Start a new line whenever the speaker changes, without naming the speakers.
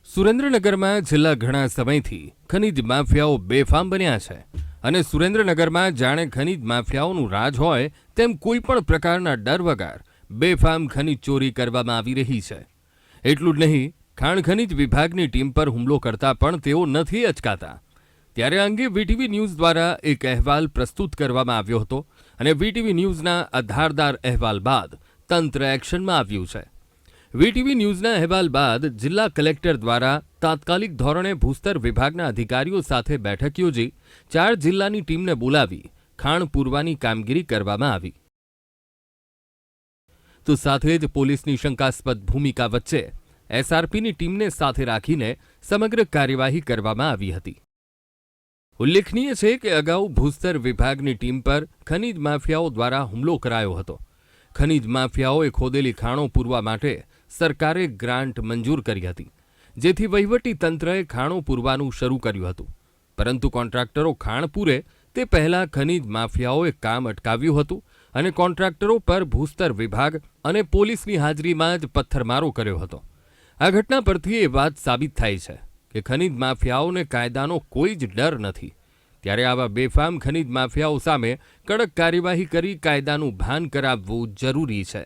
સુરેન્દ્રનગરમાં છેલ્લા ઘણા સમયથી ખનીજ માફિયાઓ બેફામ બન્યા છે અને સુરેન્દ્રનગરમાં જાણે ખનીજ માફિયાઓનું રાજ હોય તેમ કોઈ પણ પ્રકારના ડર વગર બેફામ ખનીજ ચોરી કરવામાં આવી રહી છે। એટલું જ નહીં, ખાણ ખનીજ વિભાગની ટીમ પર હુમલો કરતા પણ તેઓ નથી અચકાતા। ત્યારે આ અંગે વીટીવી ન્યૂઝ દ્વારા એક અહેવાલ પ્રસ્તુત કરવામાં આવ્યો હતો અને વીટીવી ન્યૂઝના આધારદાર અહેવાલ બાદ તંત્ર એક્શનમાં આવ્યું છે। વીટીવી ન્યૂઝના અહેવાલ બાદ જિલ્લા કલેક્ટર દ્વારા તાત્કાલિક ધોરણે ભૂસ્તર વિભાગના અધિકારીઓ સાથે બેઠક યોજી 4 જિલ્લાની ટીમને બોલાવી ખાણ પૂરવાની કામગીરી કરવામાં આવી। તો સાથે જ પોલીસની શંકાસ્પદ ભૂમિકા વચ્ચે એસઆરપીની ટીમને સાથે રાખીને સમગ્ર કાર્યવાહી કરવામાં આવી હતી। ઉલ્લેખનીય છે કે અગાઉ ભૂસ્તર વિભાગની ટીમ પર ખનીજ માફિયાઓ દ્વારા હુમલો કરાયો હતો। ખનીજ માફિયાઓએ ખોદેલી ખાણો પૂરવા માટે સરકારે ગ્રાન્ટ મંજૂર કરી હતી, જેથી વહીવટી તંત્રએ ખાણો પૂરવાનું શરૂ કર્યું હતું। પરંતુ કોન્ટ્રાક્ટરો ખાણ પૂરે તે પહેલા ખનીજ માફિયાઓએ કામ અટકાવ્યું હતું અને કોન્ટ્રાક્ટરો પર ભૂસ્તર વિભાગ અને પોલીસની હાજરીમાં જ પથ્થરમારો કર્યો હતો। આ ઘટના પરથી એ વાત સાબિત થાય છે કે ખનીજ માફિયાઓને કાયદાનો કોઈ જ ડર નથી। ત્યારે આવા બેફામ ખનીજ માફિયાઓ સામે કડક કાર્યવાહી કરી કાયદાનું ભાન કરાવવું જરૂરી છે।